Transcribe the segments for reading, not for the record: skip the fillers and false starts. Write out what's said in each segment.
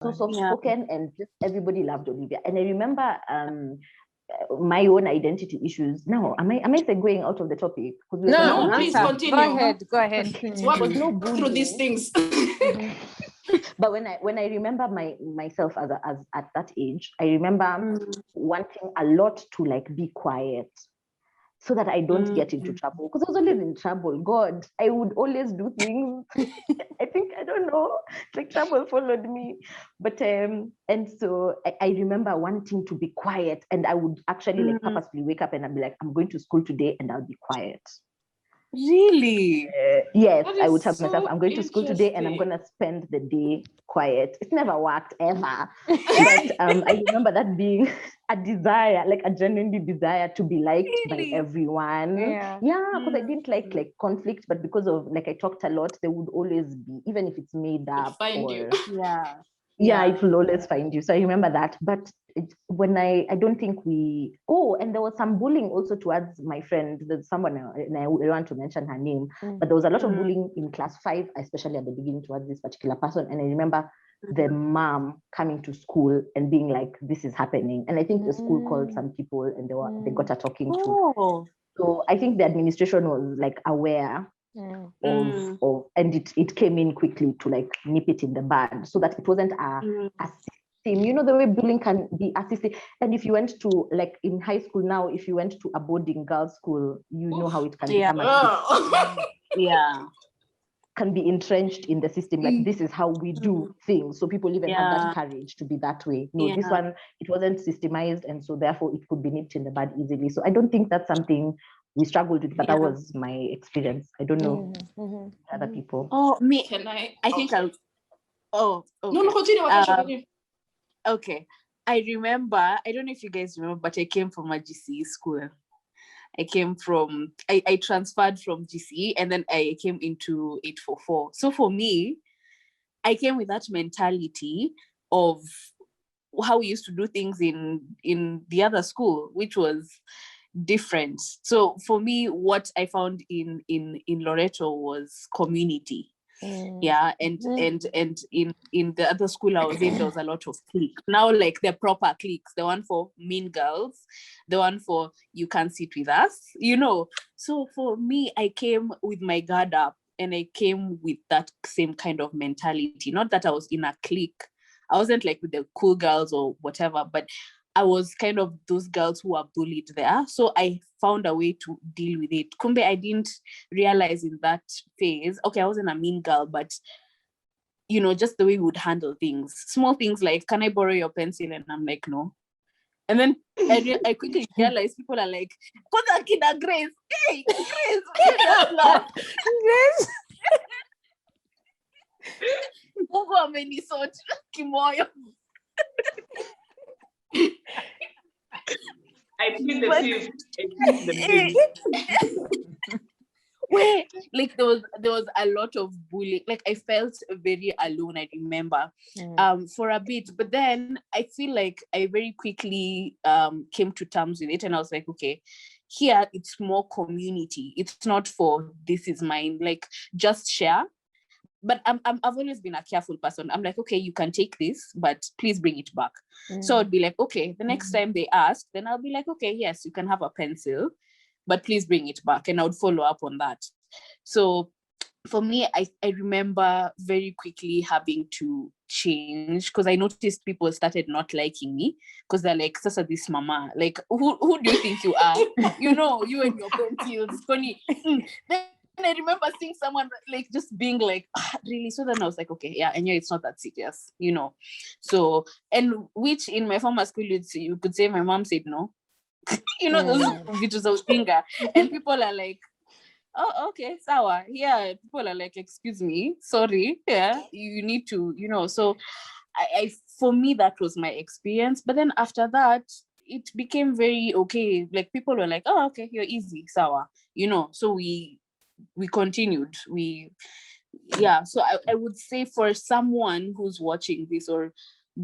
so soft-spoken, and just everybody loved Olivia. And I remember my own identity issues. Now, am I segueing out of the topic? No, please continue. Go ahead. What was no through these things? But when I remember myself as at that age, I remember wanting a lot to like be quiet, so that I don't get into trouble. Because I was always in trouble. God, I would always do things. I think, I don't know, like trouble followed me. But, and so I remember wanting to be quiet, and I would actually like purposely wake up and I'd be like, I'm going to school today and I'll be quiet. Really? Yes, I would tell myself, I'm going to school today and I'm going to spend the day quiet. It's never worked ever. But I remember that being a desire, like a genuine desire to be liked by everyone. Yeah, because I didn't like conflict, but because of like I talked a lot, there would always be, even if it's made up. Find you. Yeah, it will always find you. So I remember that. But when I don't think and there was some bullying also towards my friend. There's someone, and I want to mention her name, but there was a lot of bullying in class 5, especially at the beginning towards this particular person. And I remember the mom coming to school and being like, this is happening. And I think the school called some people and they got a talking to. So I think the administration was like aware of and it came in quickly to like nip it in the bud, so that it wasn't a system. You know, the way bullying can be a system. And if you went to, like in high school now, if you went to a boarding girls school, you know how it can become can be entrenched in the system. Like, this is how we do things. So people even have that courage to be that way. No, this one, it wasn't systemized, and so therefore it could be nipped in the bud easily. So I don't think that's something we struggled with, but that was my experience. I don't know other people. Oh, me. Can I think I'll. Oh, okay. No, continue. Okay. I remember, I don't know if you guys remember, but I came from a GCE school. I transferred from GCE and then I came into 844. So for me, I came with that mentality of how we used to do things in the other school, which was different. So for me, what I found in Loreto was community. And in the other school I was in, there was a lot of cliques. Now, like the proper cliques, the one for mean girls, the one for you can't sit with us, you know. So for me, I came with my guard up, and I came with that same kind of mentality. Not that I was in a clique. I wasn't like with the cool girls or whatever, but I was kind of those girls who are bullied there. So I found a way to deal with it. Kumbe, I didn't realize in that phase, okay, I wasn't a mean girl, but, you know, just the way we would handle things. Small things like, can I borrow your pencil? And I'm like, no. And then I quickly realized people are like, Kota kida Grace. Hey, Grace. Grace. Mungu amenisort kimoyo. I feel the same. Wait, like there was a lot of bullying. Like I felt very alone, I remember, for a bit. But then I feel like I very quickly came to terms with it, and I was like, okay, here it's more community. It's not for this is mine. Like just share. But I've always been a careful person. I'm like, okay, you can take this, but please bring it back. So I'd be like, okay, the next time they ask, then I'll be like, okay, yes, you can have a pencil, but please bring it back. And I would follow up on that. So for me, I remember very quickly having to change, because I noticed people started not liking me because they're like, Sasa, this mama, like, who do you think you are? You know, you and your pencils, funny. And I remember seeing someone like just being like, really? So then I was like, okay, yeah, I know it's not that serious, you know. So, and which in my former school, you could say my mom said no. You know, those videos of finger. And people are like, oh, okay, sawa. Yeah, people are like, excuse me, sorry. Yeah, you need to, you know. So I for me, that was my experience. But then after that, it became very okay. Like people were like, oh, okay, you're easy, sawa. You know, so we continued. So I would say for someone who's watching this or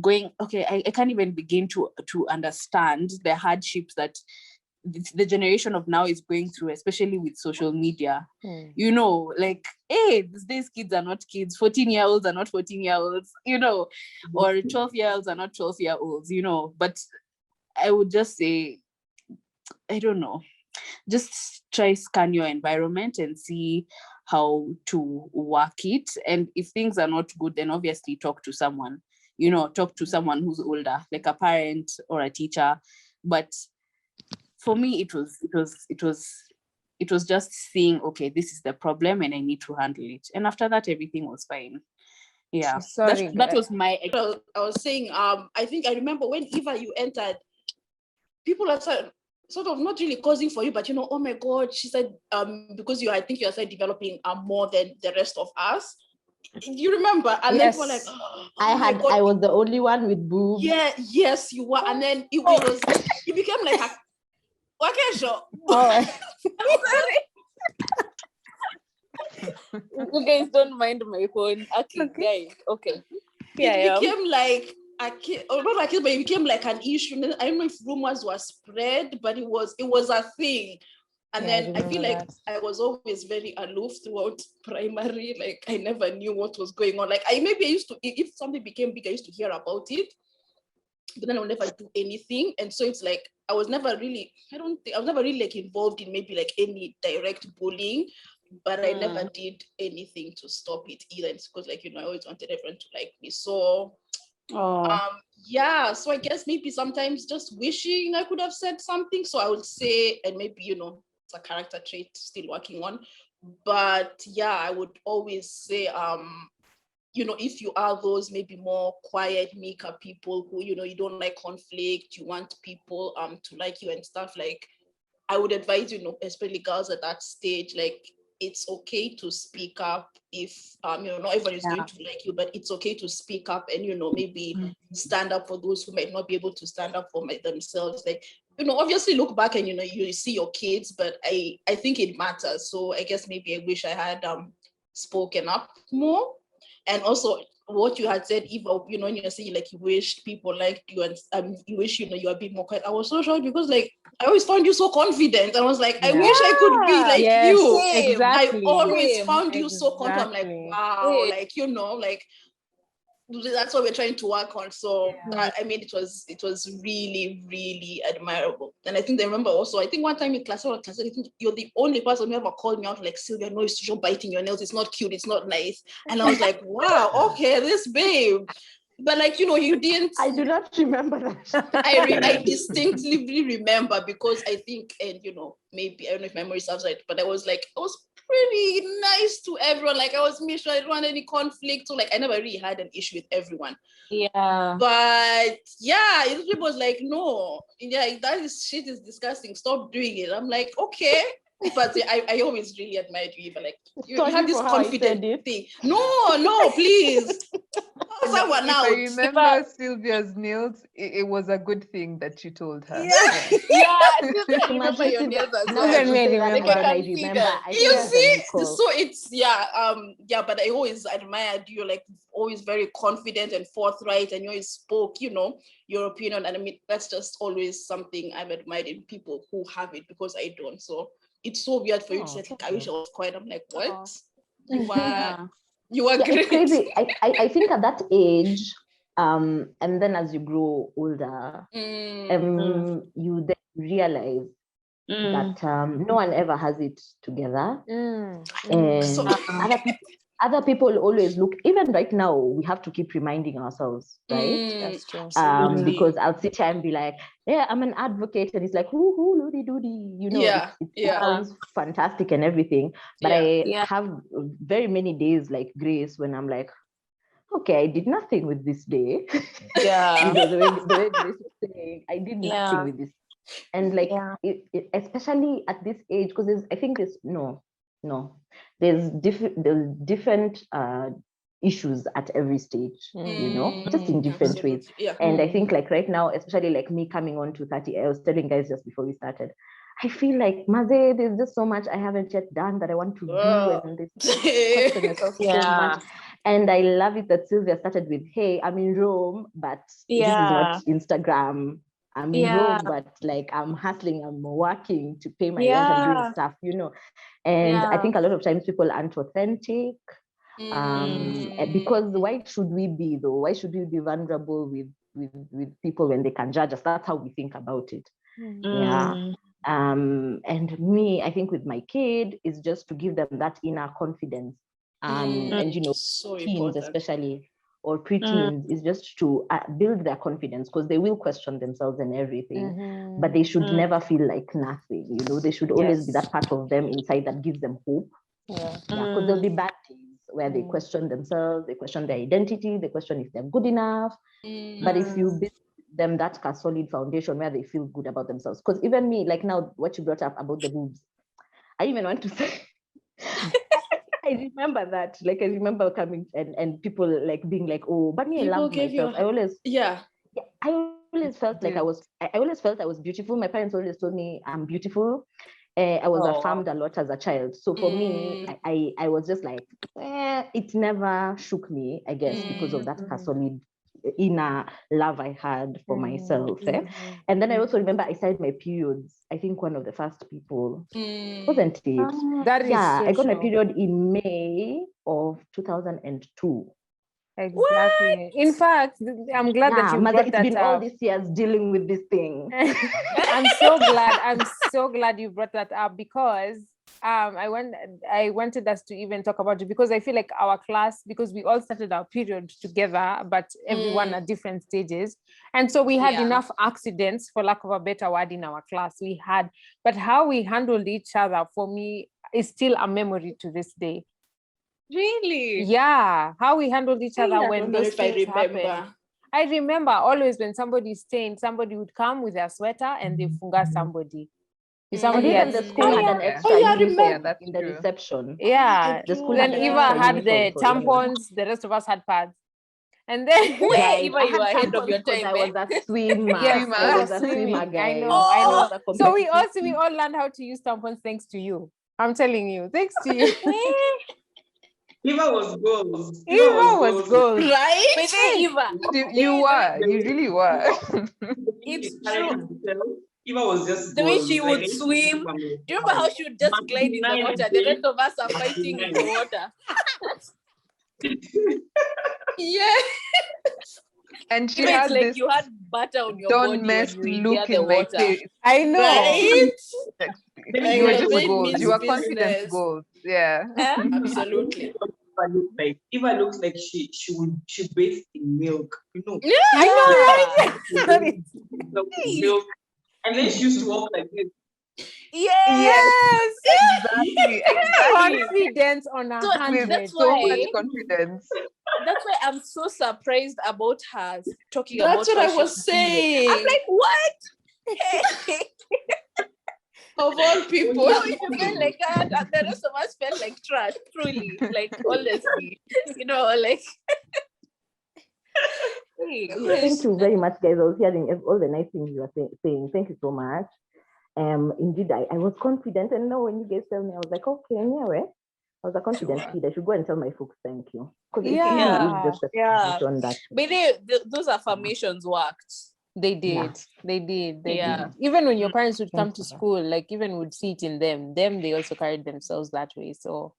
going, okay, I can't even begin to understand the hardships that the generation of now is going through, especially with social media. You know, like, hey, these days kids are not kids, 14-year-olds are not 14-year-olds, you know, or 12-year-olds are not 12-year-olds, you know. But I would just say, I don't know, just try scan your environment and see how to work it. And if things are not good, then obviously talk to someone, you know, talk to someone who's older, like a parent or a teacher. But for me, it was just seeing, okay, this is the problem and I need to handle it. And after that, everything was fine. Yeah. Sorry, that was my. I was saying, I think I remember when Eva, you entered, people are sort of not really causing for you, but you know, oh my God, she said, because I think you are developing more than the rest of us. You remember? And yes. then people were like, oh I was the only one with boobs. Yeah, yes, you were. And then it became like a Wakesho. Oh. You guys don't mind my phone. Okay, guys. Okay. It became like a kid, or not a kid, but it became like an issue. I don't know if rumors were spread, but it was a thing. And then I feel like I was always very aloof throughout primary. Like I never knew what was going on. Like I used to, if something became big, I used to hear about it, but then I would never do anything. And so it's like I was never really like involved in maybe like any direct bullying, but I never did anything to stop it either. It's because like, you know, I always wanted everyone to like me. So so I guess maybe sometimes just wishing I could have said something. So I would say, and maybe, you know, it's a character trait still working on, but yeah, I would always say, you know, if you are those maybe more quiet, meeker people who, you know, you don't like conflict, you want people to like you and stuff, like I would advise, you know, especially girls at that stage, like it's okay to speak up if you know, not everyone is going to like you, but it's okay to speak up and, you know, maybe stand up for those who might not be able to stand up for themselves. Like, you know, obviously look back and, you know, you see your kids, but I think it matters. So I guess maybe I wish I had spoken up more. And also what you had said, Eva, you know, when you're saying like you wished people liked you and you wish, you know, you were a bit more quiet. I was so shocked because like I always found you so confident. I was like, I wish I could be like you. Exactly. I always found you so confident. I'm like, wow, like, you know, like that's what we're trying to work on. So I mean, it was really, really admirable. And I think I remember also, I think one time in class, I think you're the only person who ever called me out like, Sylvia, no, you're biting your nails. It's not cute. It's not nice. And I was like, wow, okay, this babe. But like, you know, you didn't. I do not remember that. I distinctly remember because I think, and you know, maybe I don't know if my memory serves right, but I was pretty nice to everyone. Like I was making sure I didn't want any conflict. So like I never really had an issue with everyone. Yeah. But yeah, it was like, no, yeah, shit is disgusting. Stop doing it. I'm like, okay. But I always really admired you, Eva. Like you have this confident thing. No, please. I remember Sylvia's nails, it was a good thing that you told her. I remember your nails as well. You see, so it's but I always admired you, like always very confident and forthright, and you always spoke, you know, your opinion. And I mean, that's just always something I've admired in people who have it, because I don't. So it's so weird for you to say, like, I wish I was quiet. I'm like, what? You are great. It's crazy. I think at that age, and then as you grow older, you then realize that no one ever has it together. And other people always look, even right now, we have to keep reminding ourselves, right? That's true. Because I'll sit here and be like, yeah, I'm an advocate. And it's like, who, loody doody, you know, it sounds fantastic and everything. But I have very many days like Grace when I'm like, okay, I did nothing with this day. Yeah. You know, the way Grace was saying, I did nothing with this. And like, especially at this age, because I think there's different issues at every stage, you know, just in different ways. And I think like right now, especially like me coming on to 30, I was telling guys just before we started, I feel like, Maze, there's just so much I haven't yet done that I want to do, and this question myself so much. And I love it that Sylvia started with, hey, I'm in Rome, but this is not Instagram. I'm in Rome, but like I'm hustling, I'm working to pay my rent and doing stuff, And I think a lot of times people aren't authentic. Because why should we be though? Why should we be vulnerable with people when they can judge us? That's how we think about it. Yeah. And me, I think with my kid is just to give them that inner confidence. And so teens important. Especially, or preteens, is just to build their confidence, because they will question themselves and everything, but they should never feel like nothing. They should always be that part of them inside that gives them hope. Because there'll be bad days where they question themselves, they question their identity, they question if they're good enough. But if you build them that solid foundation where they feel good about themselves, because even me, like now, what you brought up about the boobs, I even want to say, I remember that. Like, I remember coming and people like being like, "Oh, but me, I love myself." I always felt like I always felt I was beautiful. My parents always told me I'm beautiful. I was affirmed a lot as a child. So for me, I was just like, it never shook me, I guess, because of that solid inner love I had for myself. And then I also remember I started my periods. I think one of the first people, wasn't it? That is I got my period in May of 2002. Exactly. In fact, I'm glad that you brought that up. It's been all these years dealing with this thing. I'm so glad you brought that up, because I wanted us to even talk about it, because I feel like our class, because we all started our period together, but everyone at different stages. And so we had enough accidents, for lack of a better word, in our class. But how we handled each other, for me, is still a memory to this day. Really? Yeah, how we handled each other when those things happened. I remember always when somebody stained, somebody would come with their sweater and they funga somebody. And even the school had an extra uniform in the reception. Yeah, the school then Eva had the tampons, the rest of us had pads. And then Eva, you were ahead of your time. I was a swimmer. Yes, I was a swimmer, guys. I know. So we all learned how to use tampons thanks to you. I'm telling you, thanks to you. Eva was goals. Eva was goals. Right? But then Eva, you really were. It's true. Eva was just the way she would swim. Do you remember how she would just glide in the water? The rest of us are fighting in the water. Yeah. And she had like this, you had butter on your don't body mess when you look the in my water. face. I know. Right? You were just gold. You were confident gold. Yeah. Absolutely. Eva looks like she bathed in milk. Yeah. I know, right? Milk. And then she used to walk like this. Yes. Exactly. Confidence on 100. That's so why, much confidence. That's why I'm so surprised about her talking that's about what I was saying. I'm like, what? Of all people. You felt like that, and the rest of us felt like trash, truly. Like, honestly. Like... Thank you very much, guys. I was hearing all the nice things you were saying. Thank you so much. Indeed, I was confident, and now when you guys tell me, I was like, okay, anyway, I was a confident kid. I should go and tell my folks thank you. Because it really is just a tradition that. But those affirmations worked. They did. Yeah. They did. Even when your parents would come to school, like even would see it in them, they also carried themselves that way. So,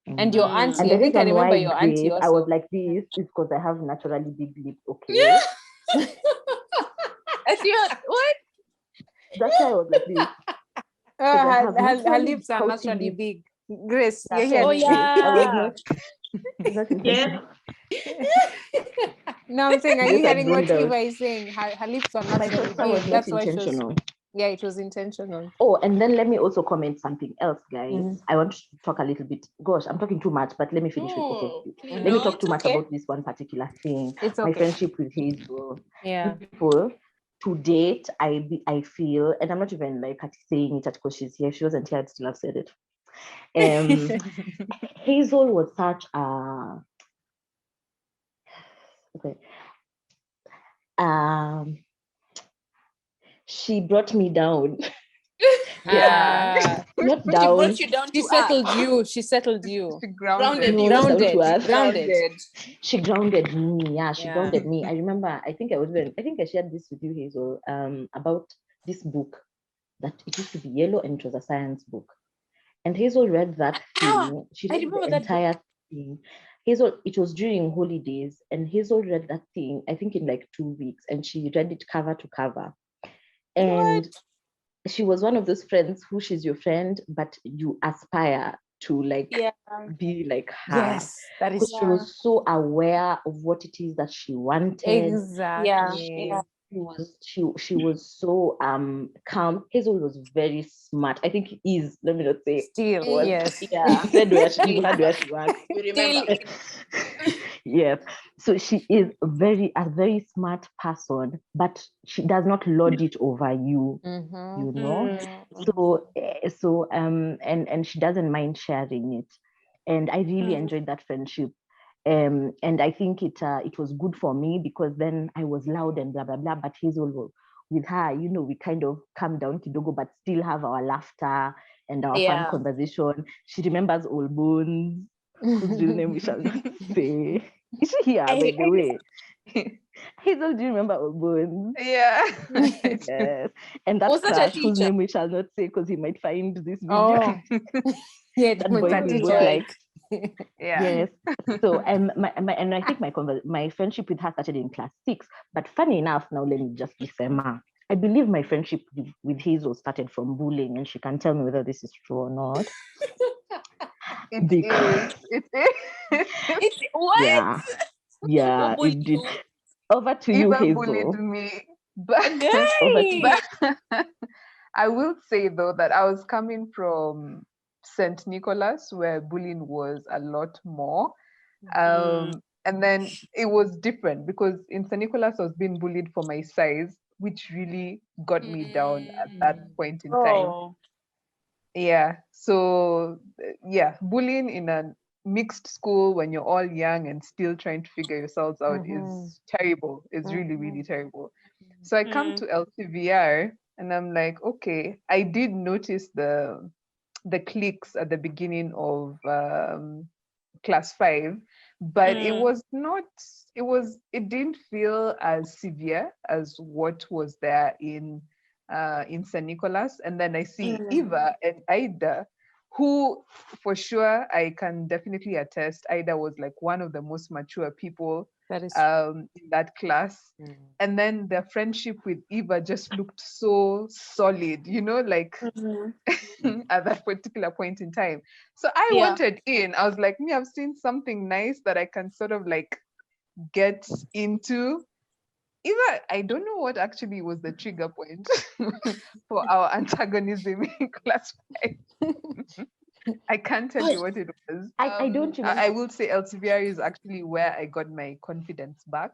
and your auntie, and the I think I remember your auntie also. I was like this is because I have naturally big lips. Okay. What? That's why I was like this. Her lips are naturally big. Grace, you're here. Oh yeah. No, I'm saying, are you hearing what Eva is saying? Her lips are naturally big. That's why she was. Yeah, it was intentional. Oh, and then let me also comment something else, guys. I want to talk a little bit. Gosh, I'm talking too much, but let me finish with Let me talk too much about this one particular thing. It's okay. My friendship with Hazel. Yeah. People, to date, I feel, and I'm not even like saying it because she's here. She wasn't here, I'd still have said it. Hazel was such a she brought me down Not She down. brought you down She to settled earth. you. She settled you. She grounded. Grounded. No, not down Grounded. to earth. Grounded. She grounded me. Yeah, she Yeah. grounded me. I remember. I think I shared this with you, Hazel. About this book that it used to be yellow and it was a science book. And Hazel read that thing. She I read remember the that entire thing. Hazel, it was during holidays, and Hazel read that thing, I think in like 2 weeks, and she read it cover to cover. And she was one of those friends who she's your friend, but you aspire to like be like her. Yes, that is Because she was so aware of what it is that she wanted. exactly. She was so calm. Hazel was very smart. I think is, let me not say Still, was, yes. yeah. He said where she had where she worked. We remember. Yes. So she is a very smart person, but she does not lord it over you. Mm-hmm. You know. So and she doesn't mind sharing it, and I really enjoyed that friendship. And I think it was good for me because then I was loud and blah blah blah, but Hazel, with her, you know, we kind of calm down kidogo, but still have our laughter and our fun conversation. She remembers old bones, whose real name we shall not say. Is she here, by the way? Hazel, do you remember old bones? Yeah. Yes. And that Was that a crush, whose teacher? name we shall not say because he might find this video. Oh, yeah, That was boy that who teacher. was like, Yeah. yes. So and I think my friendship with her started in class 6. But funny enough, now let me just be fair. I believe my friendship with Hazel started from bullying, and she can tell me whether this is true or not. It Because is. It's what? Yeah, Who it did. bullied Over to you, Eva bullied Hazel. me. But, Over to you. but I will say though that I was coming from St. Nicholas, where bullying was a lot more. And then it was different because in St. Nicholas I was being bullied for my size, which really got me down at that point in time. Yeah. So yeah, bullying in a mixed school when you're all young and still trying to figure yourselves out is terrible. It's really, really terrible. So I come to LCVR and I'm like, okay, I did notice the cliques at the beginning of class 5, but it was not, it didn't feel as severe as what was there in St. Nicholas. And then I see Eva and Ida, who for sure I can definitely attest, Ida was like one of the most mature people in that class. And then the friendship with Eva just looked so solid, you know, like at that particular point in time. So I wanted in. I was like, me, I've seen something nice that I can sort of like get into. Eva, I don't know what actually was the trigger point for our antagonism in class 5. I can't tell you what it was. I don't remember. I will say LCVR is actually where I got my confidence back,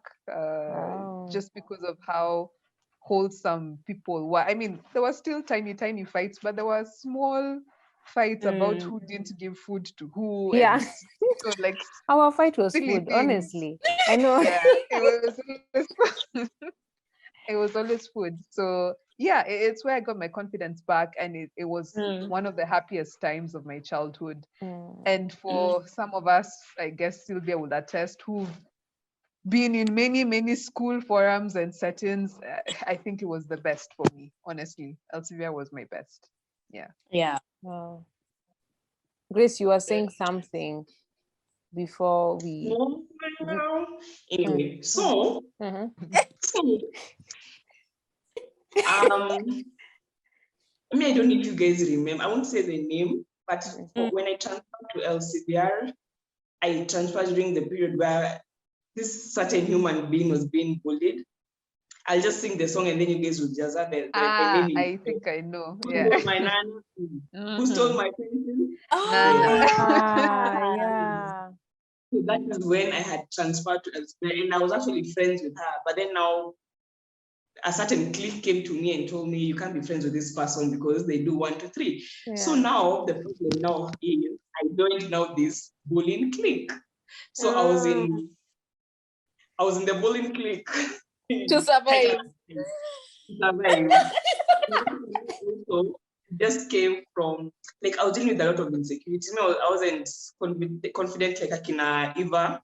just because of how wholesome people were. I mean, there were still tiny fights, but there were small fights about who didn't give food to who. Yeah. And, so like Our fight was silly food, things. honestly. I know. Yeah, it was always food. So yeah, it's where I got my confidence back, and it was one of the happiest times of my childhood. And for some of us, I guess Sylvia would attest, who've been in many school forums and settings, I think it was the best for me, honestly. Elsevier was my best. Yeah. Wow. Grace, you were saying something before we Anyway, so I mean, I don't need you guys remember. I won't say the name, but when I transferred to LCBR, I transferred during the period where this certain human being was being bullied. I'll just sing the song and then you guys will just have the meaning. I think I know. Who Yeah. stole my nana? Who stole my pension? yeah. So that is when I had transferred to LCBR, and I was actually friends with her. But then now a certain clique came to me and told me you can't be friends with this person because they do 1, 2, 3. Yeah. So now the problem now is I joined now this bullying clique. So I was in the bullying clique to survive. So just came from, like, I was dealing with a lot of insecurity. I wasn't confident like Akina Eva.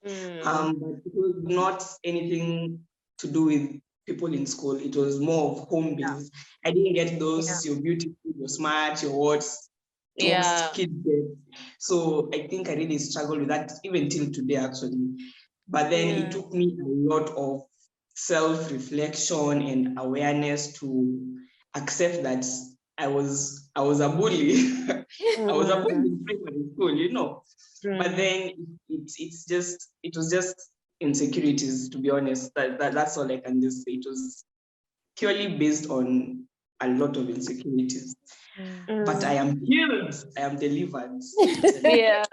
But it was not anything to do with people in school. It was more of home based. I didn't get those, you're beautiful, you're smart, you're what kids get. So I think I really struggled with that even till today, actually. But then it took me a lot of self-reflection and awareness to accept that I was a bully. I was a bully in primary school, But then it was just insecurities, to be honest. That's all I can just say. It was purely based on a lot of insecurities. But I am healed. I am delivered. Yeah.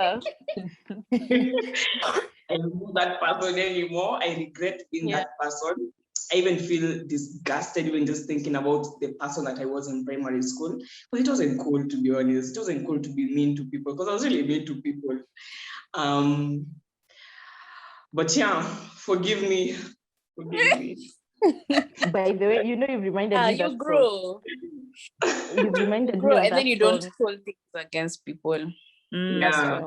I am not that person anymore. I regret being that person. I even feel disgusted even just thinking about the person that I was in primary school. But it wasn't cool, to be honest. It wasn't cool to be mean to people because I was really mean to people. But yeah, forgive me. By the way, you've reminded me that you grow. You've reminded me Grow, of and that then you don't song. hold things against people. Yeah.